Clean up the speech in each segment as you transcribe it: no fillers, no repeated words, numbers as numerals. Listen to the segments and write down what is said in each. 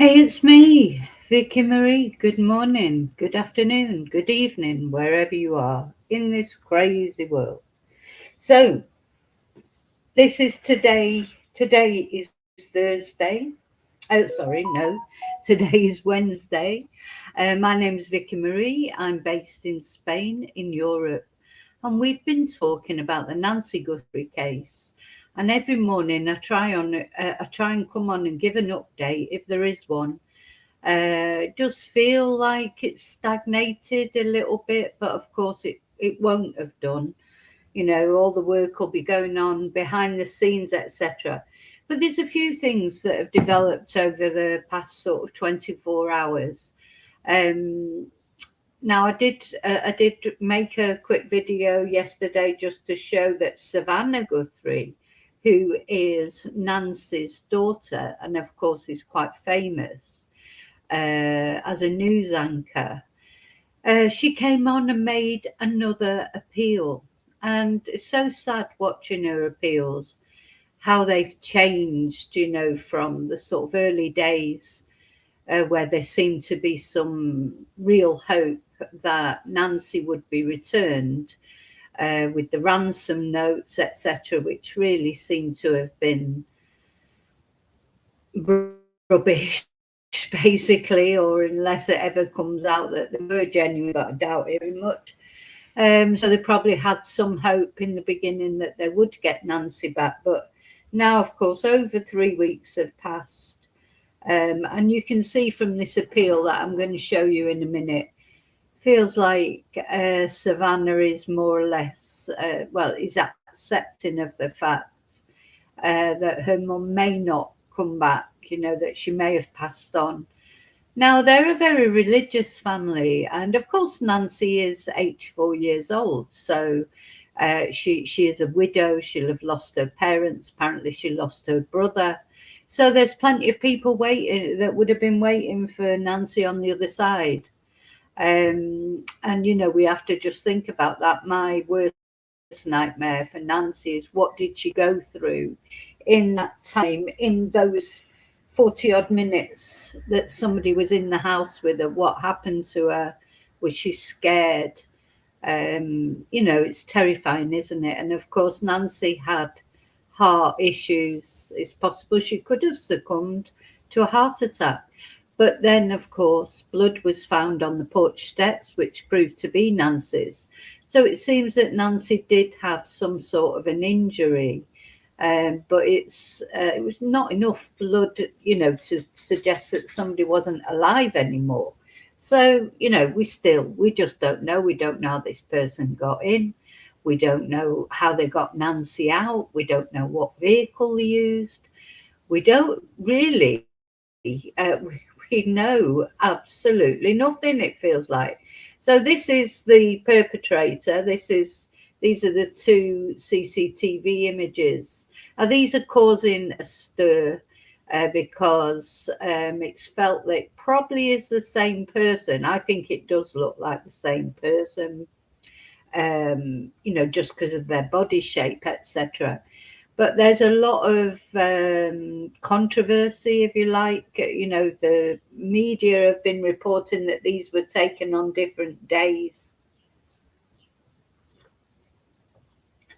Hey, it's me, Vicky Marie. Good morning, good afternoon, good evening, wherever you are in this crazy world. So, this is today. Today is Thursday. Oh, sorry, no. Today is Wednesday. My name's Vicky Marie. I'm based in Spain, in Europe. And we've been talking about the Nancy Guthrie case. And every morning I try and come on and give an update if there is one. It does feel like it's stagnated a little bit, but of course it won't have done. All the work will be going on behind the scenes, etc. But there's a few things that have developed over the past sort of 24 hours. Um, Now I did make a quick video yesterday just to show that Savannah Guthrie, who is Nancy's daughter and of course is quite famous as a news anchor. She came on and made another appeal. And it's so sad watching her appeals, how they've changed, from the sort of early days where there seemed to be some real hope that Nancy would be returned with the ransom notes, etc., which really seemed to have been rubbish, basically, or unless it ever comes out that they were genuine, but I doubt it very much. So they probably had some hope in the beginning that they would get Nancy back, but now, of course, over 3 weeks have passed, and you can see from this appeal that I'm going to show you in a minute, feels like Savannah is more or less, is accepting of the fact that her mum may not come back, that she may have passed on. Now, they're a very religious family, and of course, Nancy is 84 years old, so she is a widow. She'll have lost her parents. Apparently, she lost her brother. So there's plenty of people waiting that would have been waiting for Nancy on the other side. And we have to just think about that. My worst nightmare for Nancy is what did she go through in that time, in those 40 odd minutes that somebody was in the house with her? What happened to her? Was she scared? It's terrifying, isn't it? And of course, Nancy had heart issues. It's possible she could have succumbed to a heart attack. But then, of course, blood was found on the porch steps, which proved to be Nancy's. So it seems that Nancy did have some sort of an injury, but it was not enough blood, to suggest that somebody wasn't alive anymore. So, we just don't know. We don't know how this person got in. We don't know how they got Nancy out. We don't know what vehicle they used. We don't really, we know absolutely nothing, it feels like. So this is the perpetrator. These are the two CCTV images. Now these are causing a stir because it's felt that it probably is the same person. I think it does look like the same person, just because of their body shape, etc. But there's a lot of controversy, if you like. The media have been reporting that these were taken on different days,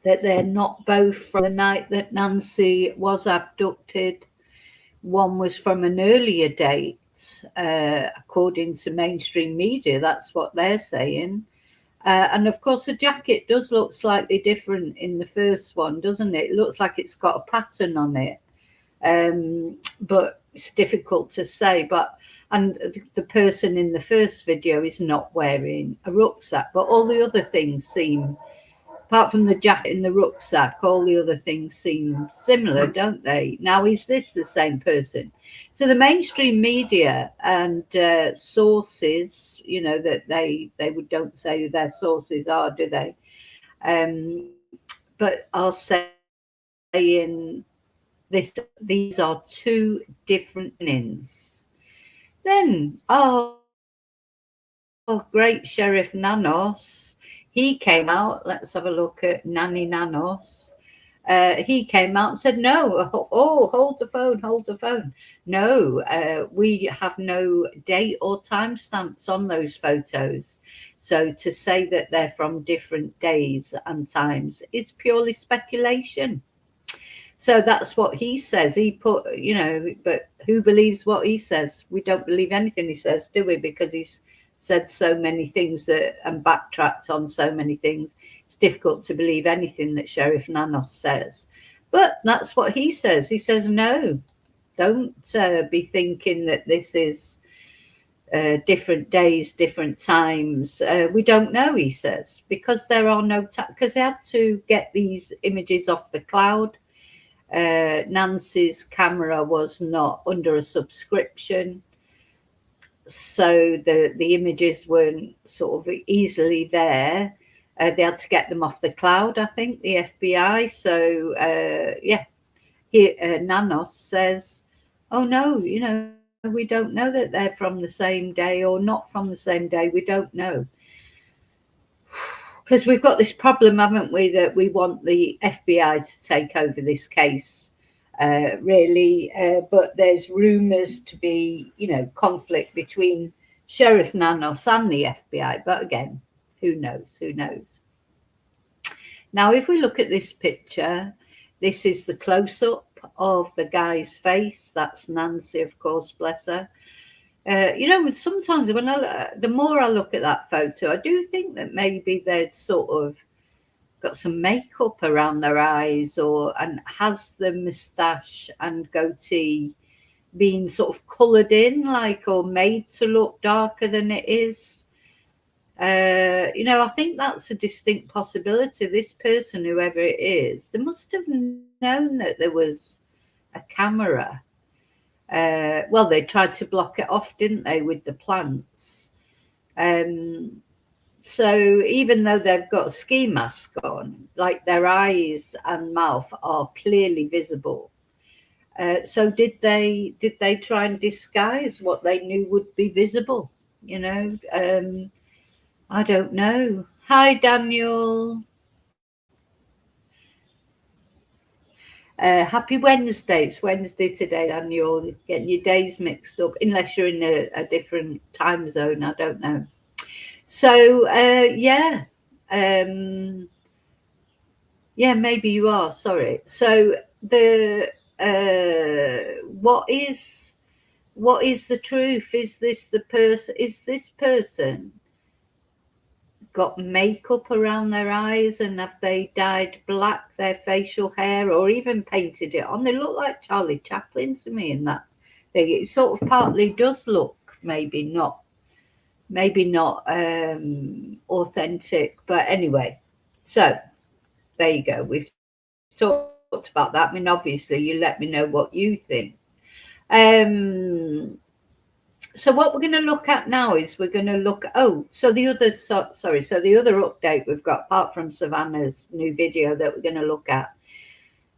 that they're not both from the night that Nancy was abducted. One was from an earlier date, according to mainstream media. That's what they're saying. And of course, the jacket does look slightly different in the first one, doesn't it? It looks like it's got a pattern on it, but it's difficult to say. And the person in the first video is not wearing a rucksack, but all the other things seem, apart from the jacket and the rucksack, all the other things seem similar, don't they? Now, is this the same person? So the mainstream media and sources, that they don't say who their sources are, do they? But are saying these are two different meanings. Then, great Sheriff Nanos, he came out. Let's have a look at Nanny Nanos. he came out and said, no, oh, hold the phone. No, we have no date or timestamps on those photos. So to say that they're from different days and times is purely speculation. So that's what he says. He put, but who believes what he says? We don't believe anything he says, do we? Because he's said so many things that and backtracked on so many things. It's difficult to believe anything that Sheriff Nanos says. But that's what he says. He says, no, don't be thinking that this is different days, different times. We don't know, he says, because there are no, because they had to get these images off the cloud. Nancy's camera was not under a subscription, so the images weren't sort of easily there. They had to get them off the cloud, I think, the FBI. So Nanos says, oh no, we don't know that they're from the same day or not from the same day. We don't know. Because we've got this problem, haven't we, that we want the FBI to take over this case, really. But there's rumours to be, conflict between Sheriff Nanos and the FBI. But again, who knows? Who knows? Now, if we look at this picture, this is the close-up of the guy's face. That's Nancy, of course, bless her. Sometimes the more I look at that photo, I do think that maybe they'd sort of got some makeup around their eyes, and has the moustache and goatee been sort of coloured in, or made to look darker than it is. I think that's a distinct possibility. This person, whoever it is, they must have known that there was a camera. Well, they tried to block it off, didn't they, with the plants? So even though they've got a ski mask on, their eyes and mouth are clearly visible. So did they try and disguise what they knew would be visible? I don't know. Hi, Daniel. Happy Wednesday. It's Wednesday today, and you're getting your days mixed up, unless you're in a different time zone. I don't know. So, maybe you are. Sorry. So what is the truth? Is this person got makeup around their eyes, and have they dyed black their facial hair, or even painted it on? They look like Charlie Chaplin to me in that thing. It sort of partly does look maybe not authentic, but anyway. So there you go. We've talked about that. I mean, obviously, you let me know what you think. So what we're going to look at now is we're going to look at, so the other update we've got, apart from Savannah's new video that we're going to look at,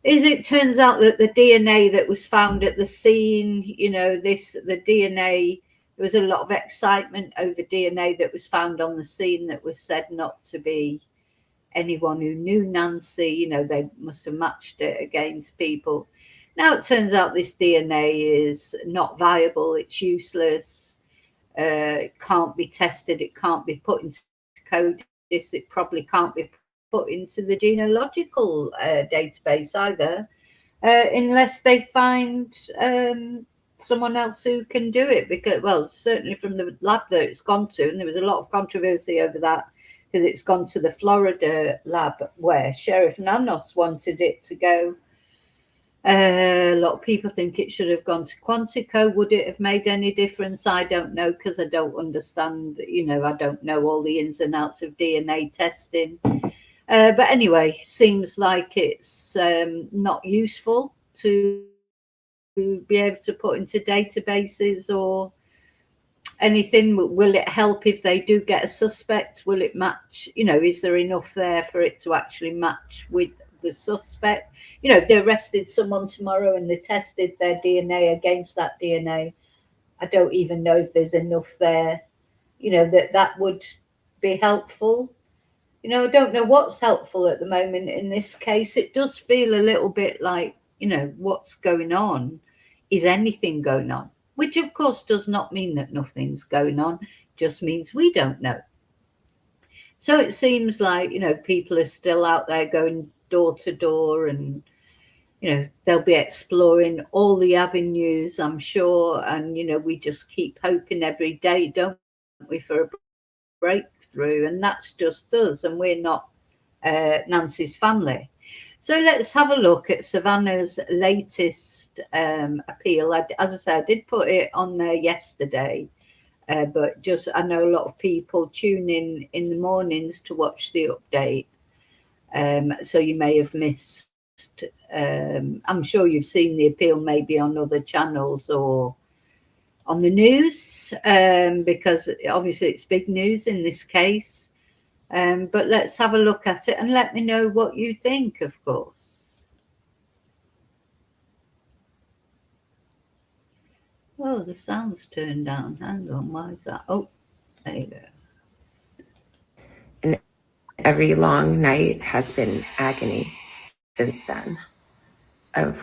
is it turns out that the DNA that was found at the scene, the DNA, there was a lot of excitement over DNA that was found on the scene that was said not to be anyone who knew Nancy. They must have matched it against people. Now it turns out this DNA is not viable, it's useless, it can't be tested, it can't be put into CODIS, it probably can't be put into the genealogical database either, unless they find someone else who can do it. Because, well, certainly from the lab that it's gone to, and there was a lot of controversy over that, because it's gone to the Florida lab where Sheriff Nanos wanted it to go. A lot of people think it should have gone to Quantico. Would it have made any difference? I don't know, because I don't understand, I don't know all the ins and outs of DNA testing. But anyway, seems like it's not useful to be able to put into databases or anything. Will it help if they do get a suspect? Will it match? Is there enough there for it to actually match with the suspect? If they arrested someone tomorrow and they tested their DNA against that DNA, I don't even know if there's enough there, that would be helpful. I don't know what's helpful at the moment in this case. It does feel a little bit like, what's going on? Is anything going on? Which, of course, does not mean that nothing's going on, just means we don't know. So it seems like, people are still out there going door to door, and, they'll be exploring all the avenues, I'm sure. And, we just keep hoping every day, don't we, for a breakthrough. And that's just us, and we're not Nancy's family. So let's have a look at Savannah's latest appeal. As I said, I did put it on there yesterday, but just I know a lot of people tune in the mornings to watch the update. So you may have missed. I'm sure you've seen the appeal maybe on other channels or on the news, because obviously it's big news in this case. But let's have a look at it and let me know what you think, of course. Oh, the sound's turned down. Hang on, why is that? Oh, there you go. And every long night has been agony since then. I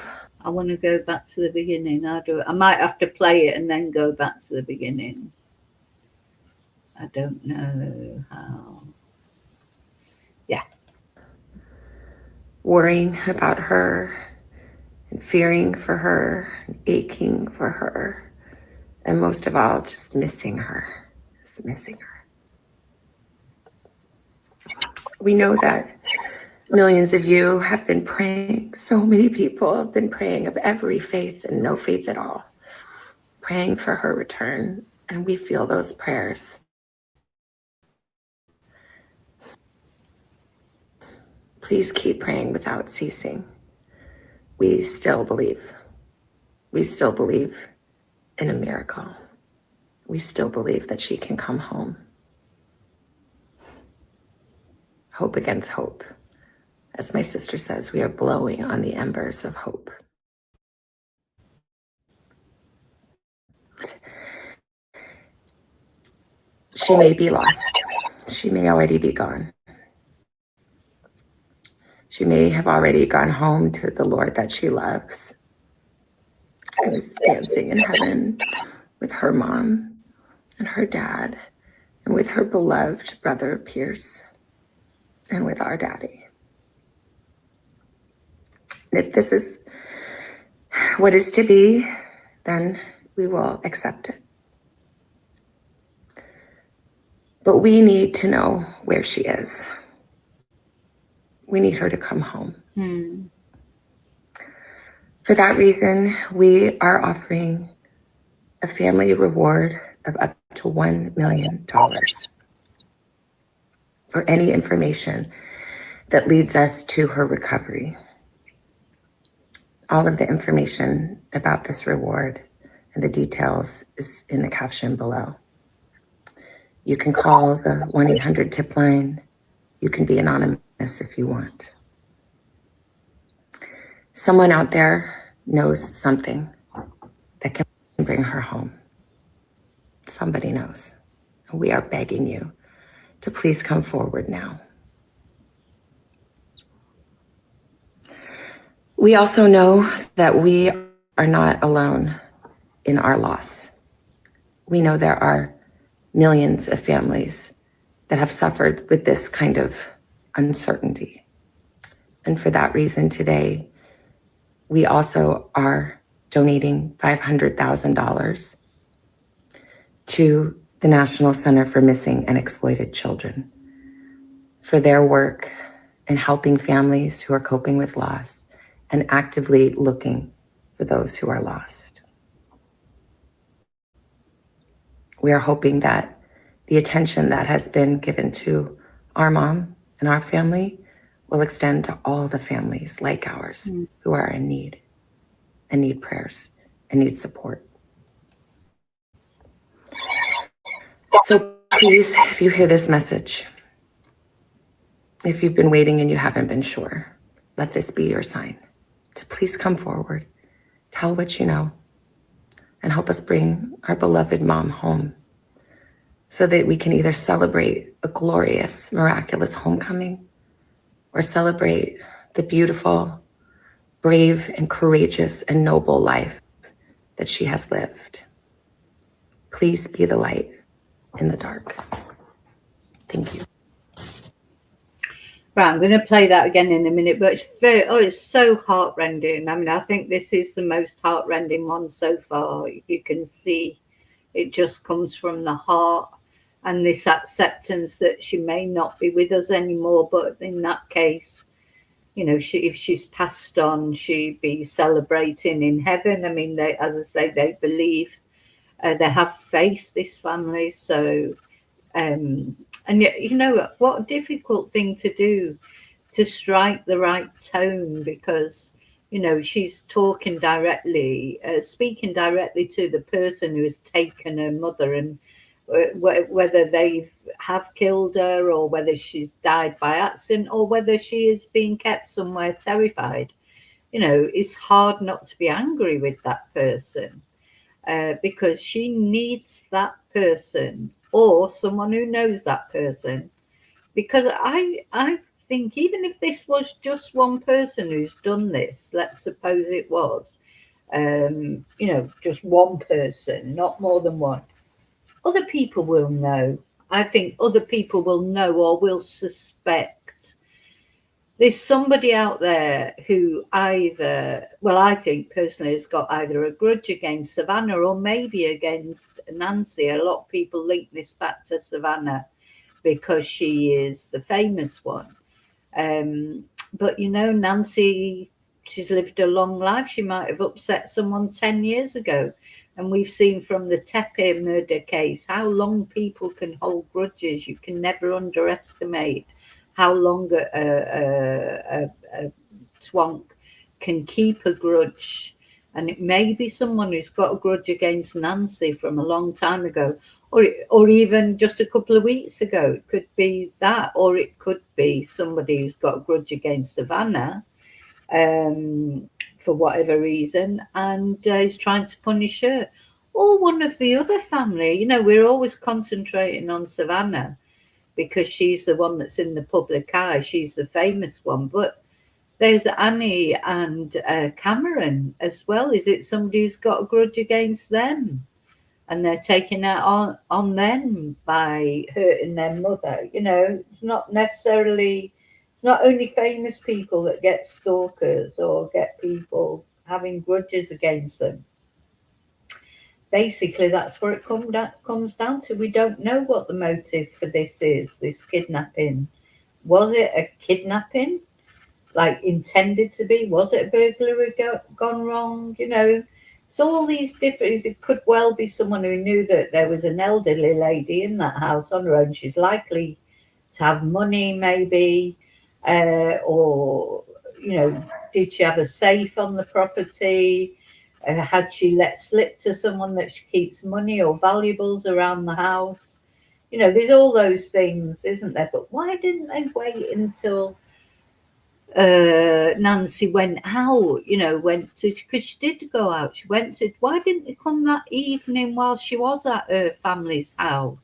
want to go back to the beginning. I might have to play it and then go back to the beginning. I don't know how. Yeah. Worrying about her and fearing for her and aching for her. And most of all, just missing her. Just missing her. We know that millions of you have been praying. So many people have been praying of every faith and no faith at all, praying for her return. And we feel those prayers. Please keep praying without ceasing. We still believe. We still believe in a miracle. We still believe that she can come home. Hope against hope. As my sister says, we are blowing on the embers of hope. She may be lost. She may already be gone. She may have already gone home to the Lord that she loves and is dancing in heaven with her mom and her dad and with her beloved brother Pierce and with our daddy. And if this is what is to be, then we will accept it. But we need to know where she is. We need her to come home. For that reason, we are offering a family reward of up to $1 million for any information that leads us to her recovery. All of the information about this reward and the details is in the caption below. You can call the 1-800 tip line. You can be anonymous if you want. Someone out there knows something that can bring her home. Somebody knows. And we are begging you to please come forward now. We also know that we are not alone in our loss. We know there are millions of families that have suffered with this kind of uncertainty. And for that reason today, we also are donating $500,000 to the National Center for Missing and Exploited Children for their work in helping families who are coping with loss and actively looking for those who are lost. We are hoping that the attention that has been given to our mom and our family will extend to all the families like ours who are in need and need prayers and need support. So please, if you hear this message, if you've been waiting and you haven't been sure, let this be your sign to please come forward, tell what you know, and help us bring our beloved mom home so that we can either celebrate a glorious, miraculous homecoming or celebrate the beautiful, brave, and courageous and noble life that she has lived. Please be the light in the dark. Thank you. Right, I'm going to play that again in a minute, but it's so heartrending. I mean, I think this is the most heartrending one so far. You can see it just comes from the heart, and this acceptance that she may not be with us anymore, but in that case, if she's passed on, she'd be celebrating in heaven. I mean, as I say, they believe, they have faith, this family. So, and yet, what a difficult thing to do, to strike the right tone, because she's talking directly, speaking directly to the person who has taken her mother, and whether they have killed her, or whether she's died by accident, or whether she is being kept somewhere terrified. It's hard not to be angry with that person, because she needs that person or someone who knows that person. Because I think, even if this was just one person who's done this, let's suppose it was, just one person, not more than one, other people will know. I think other people will know, or will suspect. There's somebody out there who I think personally, has got either a grudge against Savannah or maybe against Nancy. A lot of people link this back to Savannah because she is the famous one. But Nancy, she's lived a long life. She might have upset someone 10 years ago. And we've seen from the Tepe murder case how long people can hold grudges. You can never underestimate how long a twonk can keep a grudge. And it may be someone who's got a grudge against Nancy from a long time ago, or even just a couple of weeks ago. It could be that, or it could be somebody who's got a grudge against Savannah, for whatever reason, and is trying to punish her, or one of the other family. We're always concentrating on Savannah because she's the one that's in the public eye. She's the famous one, but there's Annie and Cameron as well. Is it somebody who's got a grudge against them, and they're taking that on them by hurting their mother? It's not necessarily, it's not only famous people that get stalkers or get people having grudges against them. Basically, that's where it comes down to. We don't know what the motive for this kidnapping. Was it a kidnapping, like intended to be? Was it a burglary gone wrong? It's all these different. It could well be someone who knew that there was an elderly lady in that house on her own. She's likely to have money, maybe, or did she have a safe on the property? Had she let slip to someone that she keeps money or valuables around the house? There's all those things, isn't there? But why didn't they wait until Nancy went out, because she did go out. She went to, why didn't they come that evening while she was at her family's house?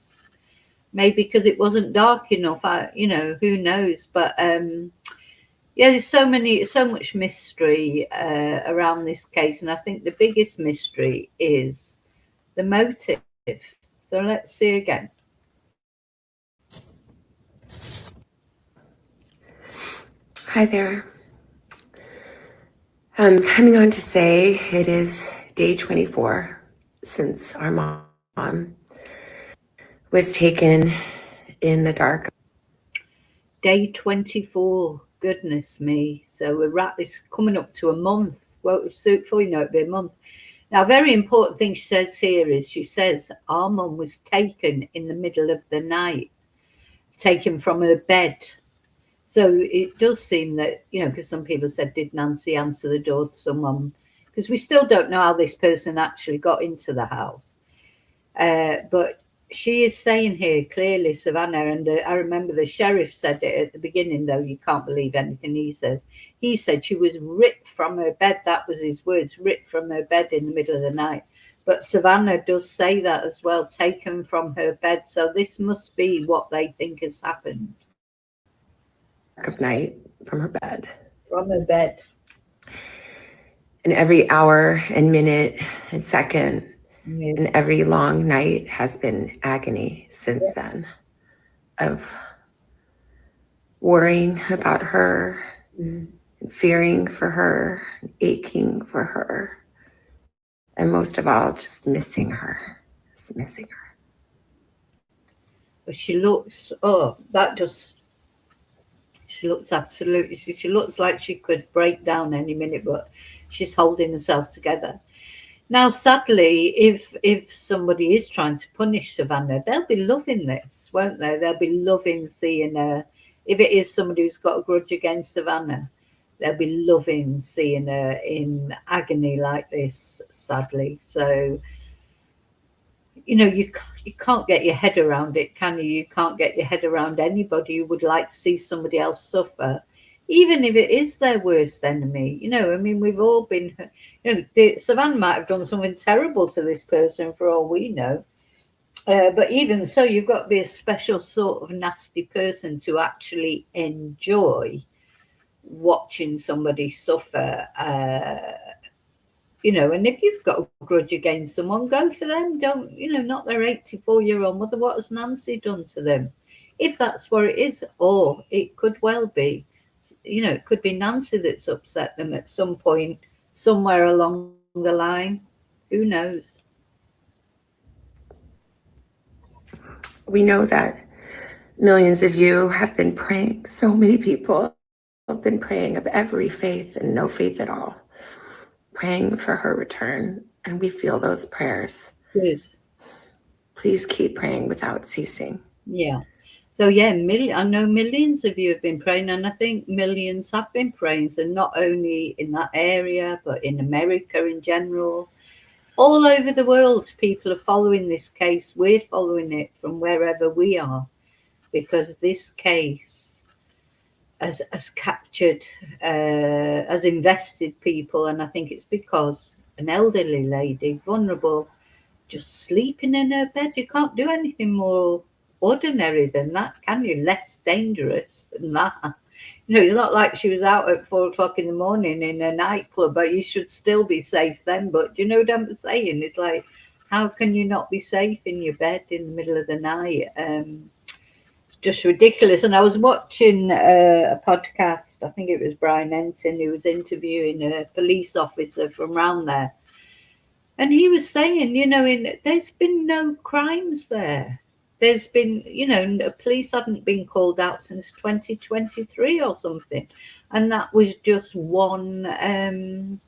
Maybe because it wasn't dark enough. Who knows? But there's so much mystery around this case, and I think the biggest mystery is the motive. So let's see again. Hi there. I'm coming on to say it is day 24 since our mom was taken in the dark. Day 24, goodness me. So it's coming up to a month. Well, before you know it, it'll be a month. Now, a very important thing she says here is, she says our mum was taken in the middle of the night, taken from her bed. So it does seem that, because some people said, did Nancy answer the door to someone? Because we still don't know how this person actually got into the house. But she is saying here clearly, Savannah, and I remember the sheriff said it at the beginning, though you can't believe anything he says. He said she was ripped from her bed. That was his words, ripped from her bed in the middle of the night. But Savannah does say that as well, taken from her bed. So this must be what they think has happened. Of night from her bed. From her bed. And every hour and minute and second and every long night has been agony since then, of worrying about her, and fearing for her, and aching for her, and most of all, just missing her, But she looks, she looks absolutely, she looks like she could break down any minute, but she's holding herself together. Now, sadly, if somebody is trying to punish Savannah, they'll be loving this, won't they? They'll be loving seeing her. If it is somebody who's got a grudge against Savannah, they'll be loving seeing her in agony like this, sadly. So, you can't get your head around it, can you? You can't get your head around anybody who would like to see somebody else suffer, even if it is their worst enemy. I mean, we've all been, Savannah might have done something terrible to this person for all we know. But even so, you've got to be a special sort of nasty person to actually enjoy watching somebody suffer. And if you've got a grudge against someone, go for them. Don't, not their 84-year-old mother. What has Nancy done to them? If that's what it is, or it could well be, it could be Nancy that's upset them at some point, somewhere along the line. Who knows? We know that millions of you have been praying. So many people have been praying of every faith and no faith at all, praying for her return. And we feel those prayers. Good. Please keep praying without ceasing. Yeah. So yeah, I know millions of you have been praying, and I think millions have been praying. So not only in that area, but in America in general, all over the world, people are following this case. We're following it from wherever we are, because this case has captured, has invested people, and I think it's because an elderly lady, vulnerable, just sleeping in her bed. You can't do anything more ordinary than that, can you? Less dangerous than that. It's not like she was out at 4 o'clock in the morning in a nightclub, but you should still be safe then. But do you know what I'm saying? It's like, how can you not be safe in your bed in the middle of the night? Just ridiculous. And I was watching a podcast, I think it was Brian Ensign, who was interviewing a police officer from around there. And he was saying, there's been no crimes there. There's been, the police hadn't been called out since 2023 or something. And that was just one,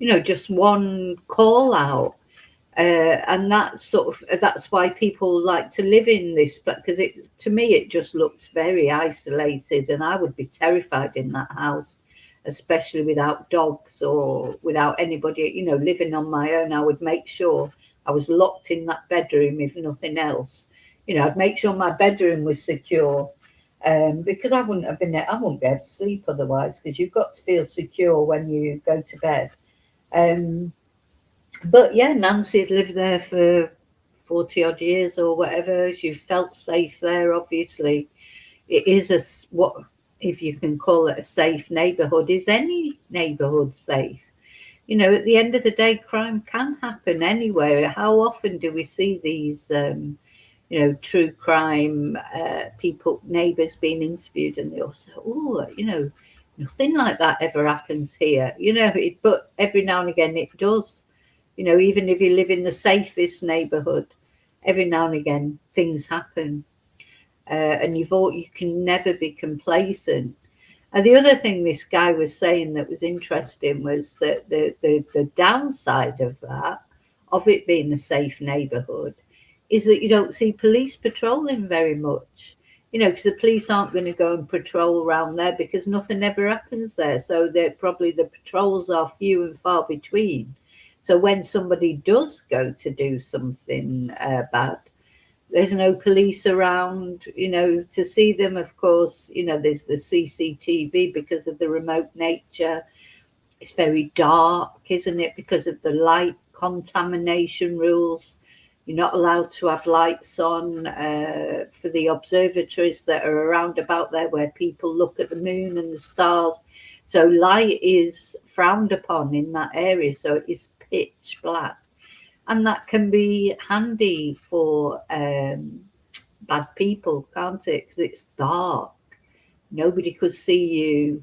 just one call out. And that's why people like to live in this, because to me, it just looks very isolated, and I would be terrified in that house, especially without dogs or without anybody, living on my own. I would make sure I was locked in that bedroom, if nothing else. I'd make sure my bedroom was secure, because I wouldn't be able to sleep otherwise, because you've got to feel secure when you go to bed. But yeah, Nancy had lived there for 40 odd years or whatever. She felt safe there, obviously. It is what, if you can call it a safe neighborhood. Is any neighborhood safe? At the end of the day, crime can happen anywhere. How often do we see these, true crime people, neighbors being interviewed, and they all say, oh, nothing like that ever happens here. But every now and again it does. Even if you live in the safest neighborhood, every now and again things happen. And you can never be complacent. And the other thing this guy was saying that was interesting was that the downside of that, of it being a safe neighborhood, is that you don't see police patrolling very much. Because the police aren't going to go and patrol around there, because nothing ever happens there. So the patrols are few and far between. So when somebody does go to do something bad, There's no police around, to see them. Of course, there's the CCTV because of the remote nature. It's very dark, isn't it? Because of the light contamination rules. You're not allowed to have lights on for the observatories that are around about there where people look at the moon and the stars. So light is frowned upon in that area. So it is pitch black. And that can be handy for bad people, can't it? Because it's dark. Nobody could see you.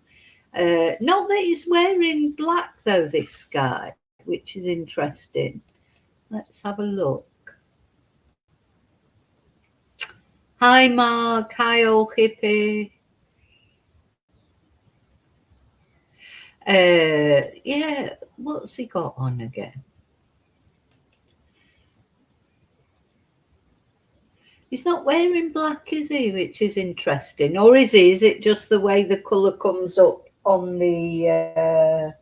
Not that he's wearing black, though, this guy, which is interesting. Let's have a look. Hi, Mark. Hi, old hippie. Yeah, what's he got on again? He's not wearing black, is he? Which is interesting. Or is he? Is it just the way the colour comes up on the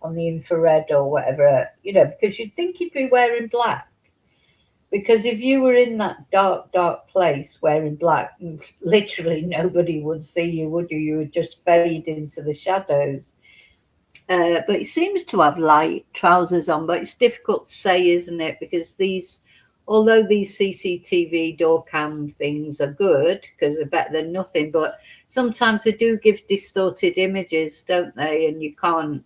infrared or whatever? Because you'd think he'd be wearing black. Because if you were in that dark, dark place wearing black, literally nobody would see you, would you? You would just fade into the shadows. But he seems to have light trousers on, but it's difficult to say, isn't it? Because although these CCTV door cam things are good because they're better than nothing, but sometimes they do give distorted images, don't they? And you can't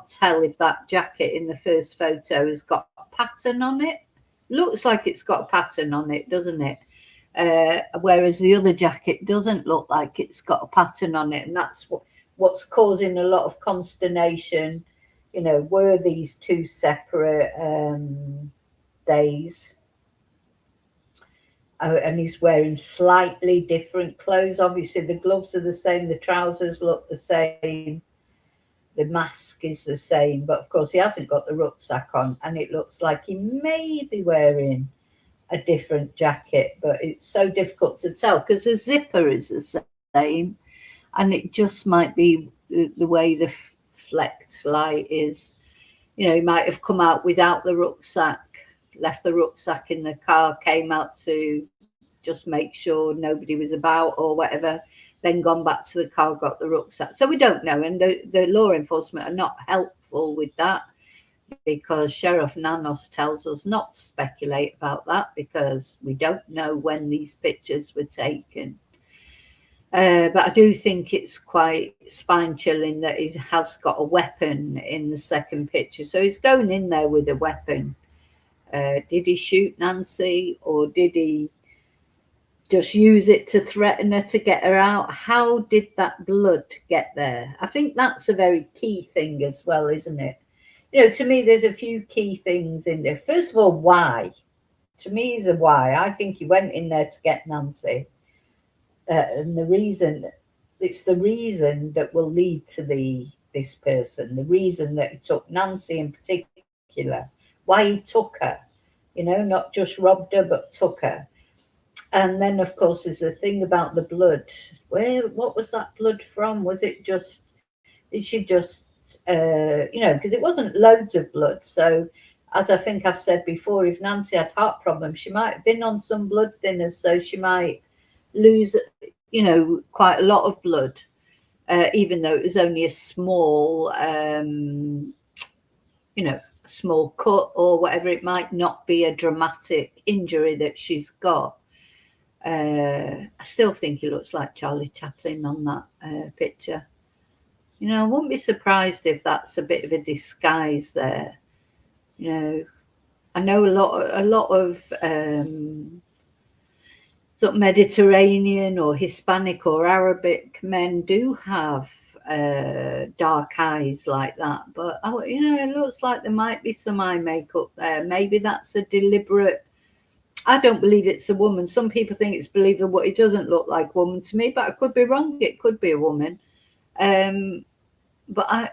tell if that jacket in the first photo has got a pattern on it. Looks like it's got a pattern on it, doesn't it? Whereas the other jacket doesn't look like it's got a pattern on it, and that's what's causing a lot of consternation. Were these two separate days? And he's wearing slightly different clothes. Obviously, the gloves are the same, the trousers look the same, the mask is the same, but of course he hasn't got the rucksack on, and it looks like he may be wearing a different jacket, but it's so difficult to tell because the zipper is the same, and it just might be the way the flecked light is. He might have come out without the rucksack, left the rucksack in the car, came out to just make sure nobody was about or whatever, then gone back to the car, got the rucksack. So we don't know, and the law enforcement are not helpful with that because Sheriff Nanos tells us not to speculate about that because we don't know when these pictures were taken. But I do think it's quite spine-chilling that he has got a weapon in the second picture. So he's going in there with a weapon. Did he shoot Nancy, or did he just use it to threaten her to get her out? How did that blood get there? I think that's a very key thing as well, isn't it? To me, there's a few key things in there. First of all, why? To me, is a why. I think he went in there to get Nancy. And it's the reason that will lead to this person, the reason that he took Nancy in particular, why he took her, not just robbed her, but took her. And then, of course, there's the thing about the blood. What was that blood from? Was it just, did she just, because it wasn't loads of blood. So, as I think I've said before, if Nancy had heart problems, she might have been on some blood thinners, so she might lose, quite a lot of blood, even though it was only a small, small cut or whatever. It might not be a dramatic injury that she's got. I still think he looks like Charlie Chaplin on that picture. I wouldn't be surprised if that's a bit of a disguise there. I know a lot of sort of Mediterranean or Hispanic or Arabic men do have dark eyes like that, but it looks like there might be some eye makeup there. Maybe that's a deliberate. I don't believe it's a woman. Some people think it's believable. It doesn't look like a woman to me, but I could be wrong. It could be a woman. But I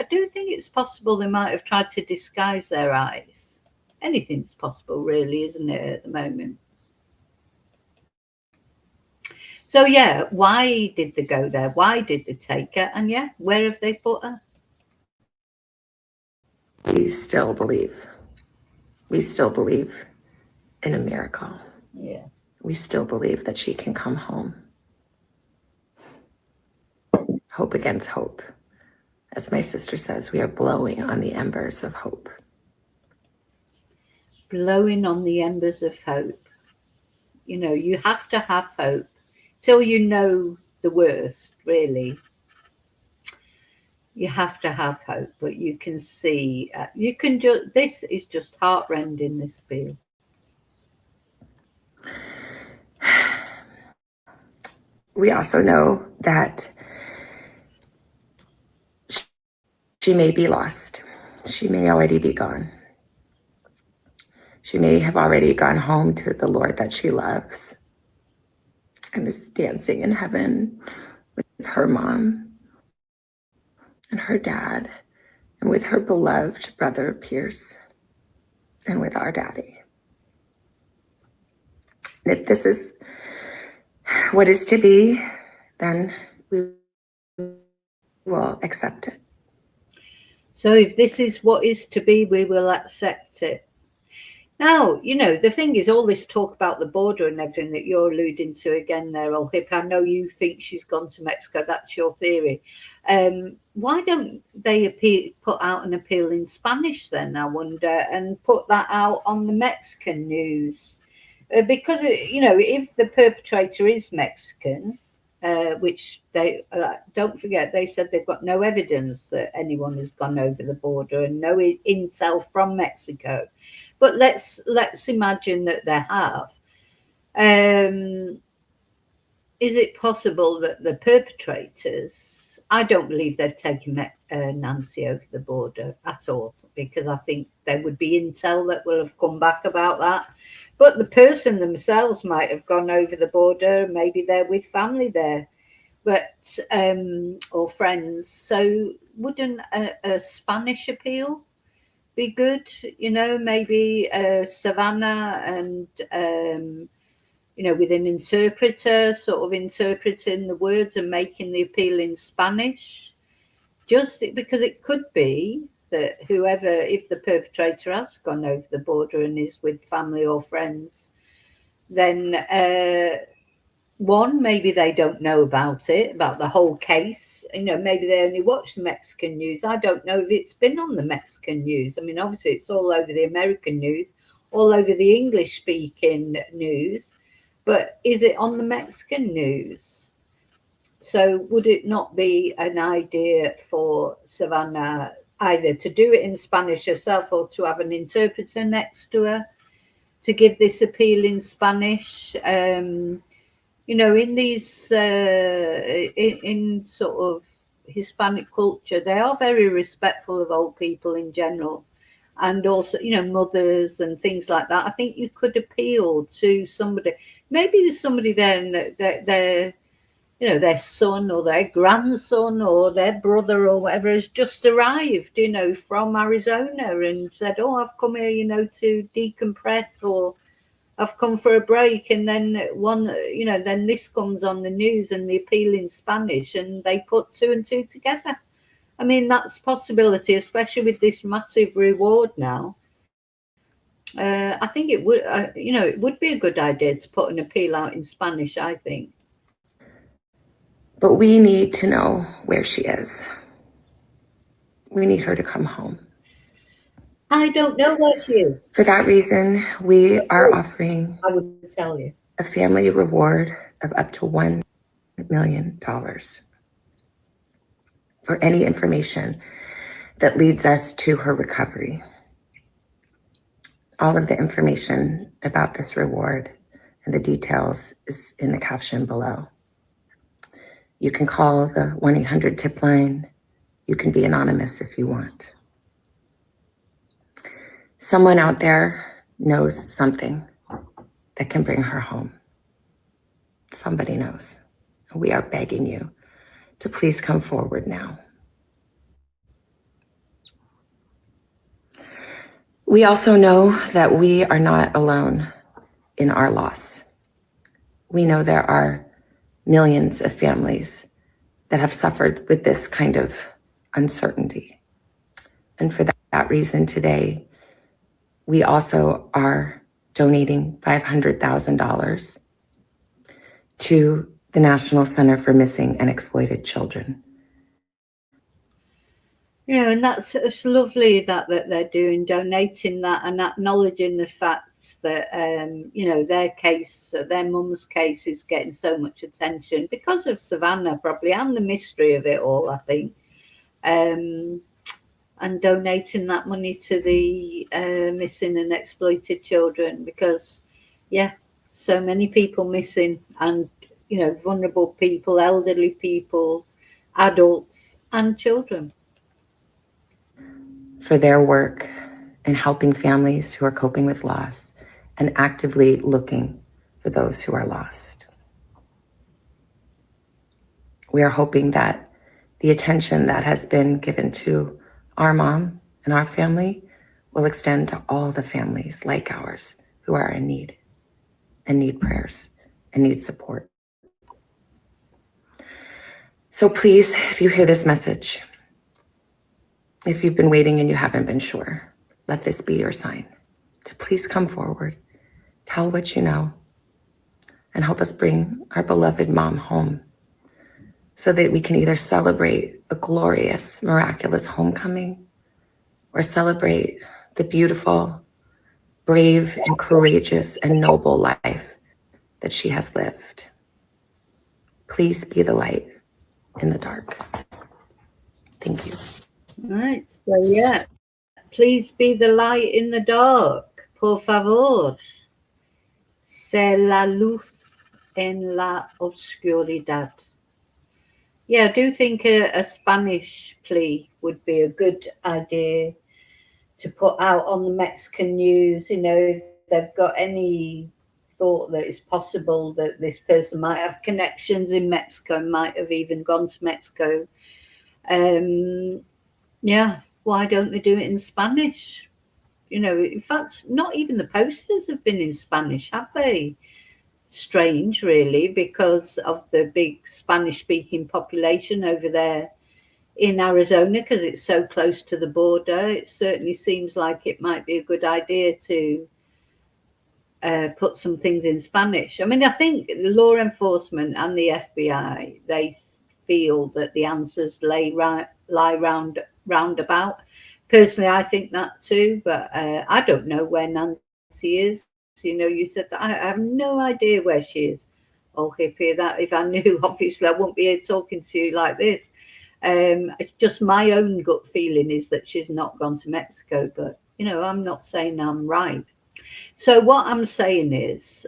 do think it's possible they might have tried to disguise their eyes. Anything's possible, really, isn't it, at the moment? So, yeah, why did they go there? Why did they take her? And, yeah, where have they put her? We still believe in a miracle. Yeah. We still believe that she can come home. Hope against hope. As my sister says, we are blowing on the embers of hope. Blowing on the embers of hope. You know, you have to have hope till you know the worst, really. You have to have hope, but you can see, you can just, this is just heartrending, this appeal. We also know that she may be lost. She may already be gone. She may have already gone home to the Lord that she loves and is dancing in heaven with her mom and her dad and with her beloved brother Pierce and with our daddy. And if this is what is to be, then we will accept it. So if this is what is to be, we will accept it. Now, you know, the thing is, all this talk about the border and everything that you're alluding to again there, old hip, I know you think she's gone to Mexico. That's your theory. Why don't they put out an appeal in Spanish then, I wonder, and put that out on the Mexican news? Because, you know, if the perpetrator is Mexican, which they don't forget, they said they've got no evidence that anyone has gone over the border and no intel from Mexico. But let's imagine that they have. Is it possible that the perpetrators? I don't believe they've taken Nancy over the border at all, because I think there would be intel that will have come back about that. But the person themselves might have gone over the border. Maybe they're with family there, but or friends. So wouldn't a Spanish appeal be good? You know, maybe Savannah and you know, with an interpreter, sort of interpreting the words and making the appeal in Spanish, just because it could be that whoever, if the perpetrator has gone over the border and is with family or friends, then one, maybe they don't know about it, about the whole case. You know, maybe they only watch the Mexican news. I don't know if it's been on the Mexican news. I mean, obviously it's all over the American news, all over the English speaking news, but is it on the Mexican news? So would it not be an idea for Savannah either to do it in Spanish herself or to have an interpreter next to her to give this appeal in Spanish? You know, in these, in sort of Hispanic culture, they are very respectful of old people in general. And also, you know, mothers and things like that. I think you could appeal to somebody. Maybe there's somebody there and their, you know, their son or their grandson or their brother or whatever has just arrived, you know, from Arizona and said, oh, I've come here, you know, to decompress, or I've come for a break. And then one, you know, then this comes on the news and the appeal in Spanish, and they put two and two together. I mean, that's a possibility, especially with this massive reward now. I think it would, you know, it would be a good idea to put an appeal out in Spanish, I think. But we need to know where she is. We need her to come home. I don't know where she is. For that reason, we are offering, I would tell you, a family reward of up to $1 million for any information that leads us to her recovery. All of the information about this reward and the details is in the caption below. You can call the 1-800-TIP line. You can be anonymous if you want. Someone out there knows something that can bring her home. Somebody knows. We are begging you to please come forward now. We also know that we are not alone in our loss. We know there are millions of families that have suffered with this kind of uncertainty. And for that reason today, we also are donating $500,000 to the National Center for Missing and Exploited Children. And it's lovely that they're doing, donating that and acknowledging the fact that, their case, their mum's case is getting so much attention because of Savannah probably, and the mystery of it all, I think. And donating that money to the missing and exploited children because, so many people missing and, vulnerable people, elderly people, adults and children. For their work in helping families who are coping with loss and actively looking for those who are lost. We are hoping that the attention that has been given to our mom and our family will extend to all the families like ours who are in need and need prayers and need support. So please, if you hear this message, if you've been waiting and you haven't been sure, let this be your sign to please come forward, tell what you know, and help us bring our beloved mom home so that we can either celebrate a glorious, miraculous homecoming or celebrate the beautiful, brave, and courageous and noble life that she has lived. Please be the light in the dark. Thank you. Right, so please be the light in the dark, por favor. Sé la luz en la oscuridad. I do think a Spanish plea would be a good idea to put out on the Mexican news, if they've got any thought that it's possible that this person might have connections in Mexico, might have even gone to Mexico. Why don't they do it in Spanish? In fact, not even the posters have been in Spanish, have they? Strange, really, because of the big Spanish-speaking population over there in Arizona, because it's so close to the border. It certainly seems like it might be a good idea to put some things in Spanish. I mean, I think the law enforcement and the FBI, they feel that the answers lie roundabout. Personally, I think that too, but I don't know where Nancy is. You said that. I have no idea where she is. Oh, hippie, that if I knew, obviously I wouldn't be here talking to you like this. It's just my own gut feeling is that she's not gone to Mexico, but I'm not saying I'm right. So what I'm saying is,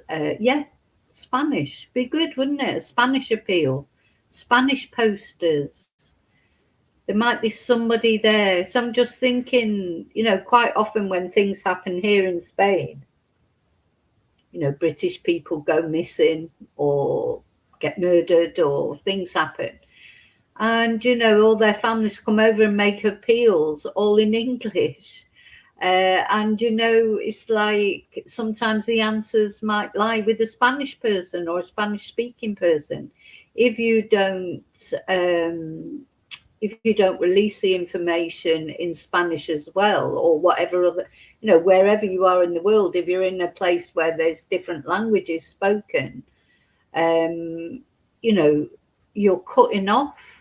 Spanish be good, wouldn't it? A Spanish appeal, Spanish posters. There might be somebody there. So I'm just thinking, quite often when things happen here in Spain, British people go missing or get murdered or things happen. And, all their families come over and make appeals all in English. And, it's like sometimes the answers might lie with a Spanish person or a Spanish speaking person. If you don't release the information in Spanish as well, or whatever other, wherever you are in the world, if you're in a place where there's different languages spoken, you're cutting off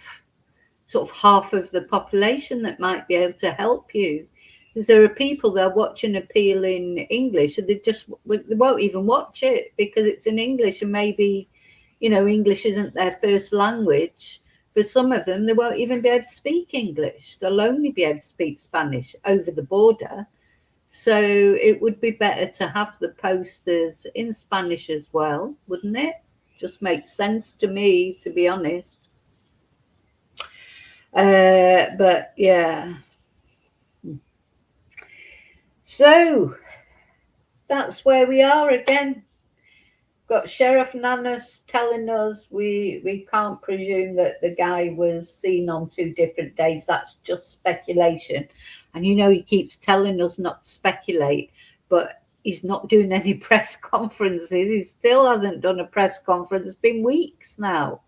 sort of half of the population that might be able to help you. Because there are people that are watching appeal in English and they won't even watch it because it's in English, and maybe, English isn't their first language. For some of them, they won't even be able to speak English. They'll only be able to speak Spanish over the border. So it would be better to have the posters in Spanish as well, wouldn't it? Just makes sense to me, to be honest. But yeah. So that's where we are again. Got Sheriff Nanas telling us we can't presume that the guy was seen on 2 different days. That's just speculation. And he keeps telling us not to speculate, but he's not doing any press conferences. He still hasn't done a press conference. It's been weeks now.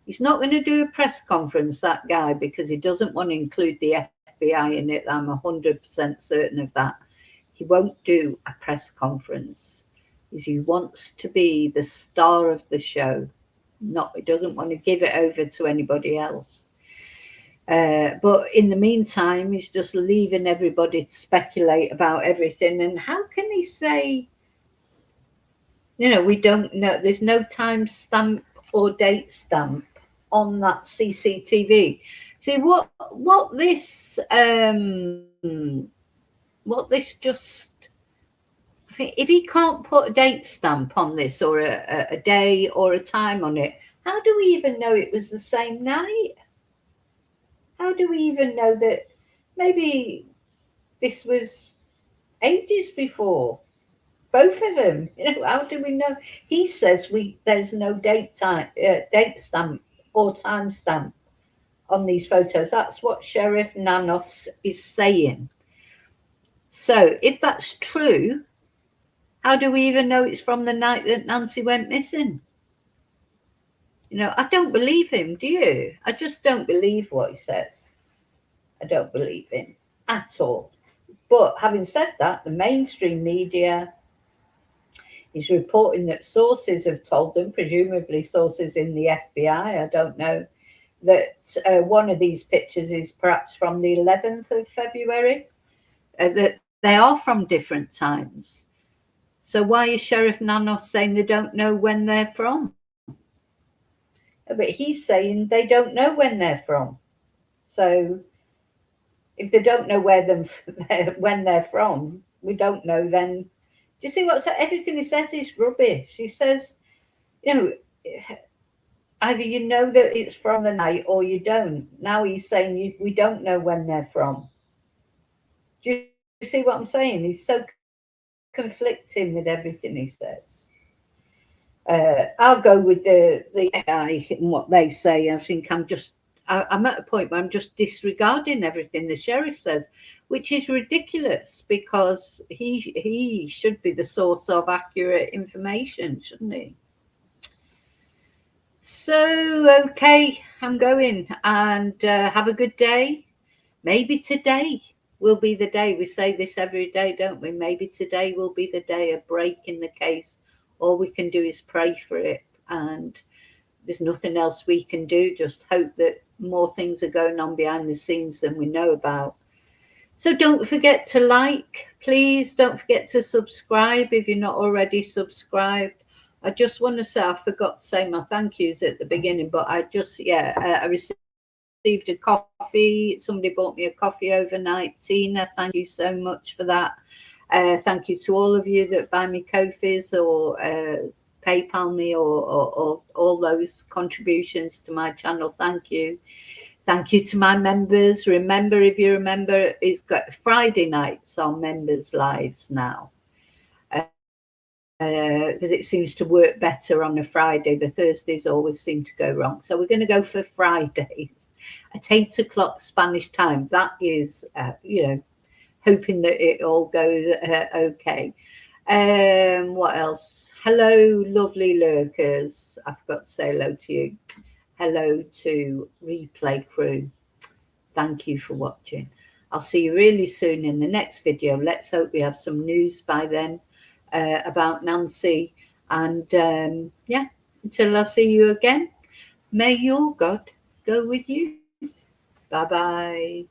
He's not going to do a press conference, that guy, because he doesn't want to include the FBI in it. I'm 100% certain of that. he won't do a press conference, is he wants to be the star of the show. Not, he doesn't want to give it over to anybody else. But in the meantime, he's just leaving everybody to speculate about everything. And how can he say, we don't know, there's no time stamp or date stamp on that CCTV? See, what this just, I think if he can't put a date stamp on this, or a day or a time on it, how do we even know it was the same night? How do we even know that maybe this was ages before? Both of them, how do we know? He says there's no date stamp or time stamp on these photos. That's what Sheriff Nanos is saying. So if that's true, how do we even know it's from the night that Nancy went missing? I don't believe him, do you? I just don't believe what he says. I don't believe him at all. But having said that, the mainstream media is reporting that sources have told them, presumably sources in the FBI, I don't know, that one of these pictures is perhaps from the 11th of February, that they are from different times. So why is Sheriff Nanos saying they don't know when they're from? But he's saying they don't know when they're from. So if they don't know when they're from, we don't know then. Do you see everything he says is rubbish? He says, either you know that it's from the night or you don't. Now he's saying we don't know when they're from. Do you see what I'm saying? He's so conflicting with everything he says. I'll go with the AI and what they say. I think I'm at a point where I'm just disregarding everything the sheriff says, which is ridiculous, because he should be the source of accurate information, shouldn't he? So, okay, I'm going, and have a good day. Maybe today will be the day. We say this every day, don't we? Maybe today will be the day, a break in the case. All we can do is pray for it, and there's nothing else we can do. Just hope that more things are going on behind the scenes than we know about. So don't forget to like, please. Don't forget to subscribe if you're not already subscribed. I just want to say, I forgot to say my thank yous at the beginning, but I received a coffee. Somebody bought me a coffee overnight. Tina, thank you so much for that. Thank you to all of you that buy me coffees or PayPal me or all those contributions to my channel. Thank you. Thank you to my members. Remember, if you remember, it's got Friday nights on members' lives now. Because it seems to work better on a Friday. The Thursdays always seem to go wrong. So we're going to go for Fridays at 8 o'clock Spanish time. That is, hoping that it all goes okay. What else? Hello, lovely lurkers. I forgot to say hello to you. Hello to Replay Crew. Thank you for watching. I'll see you really soon in the next video. Let's hope we have some news by then about Nancy. And until I see you again, may your God go with you. Bye-bye.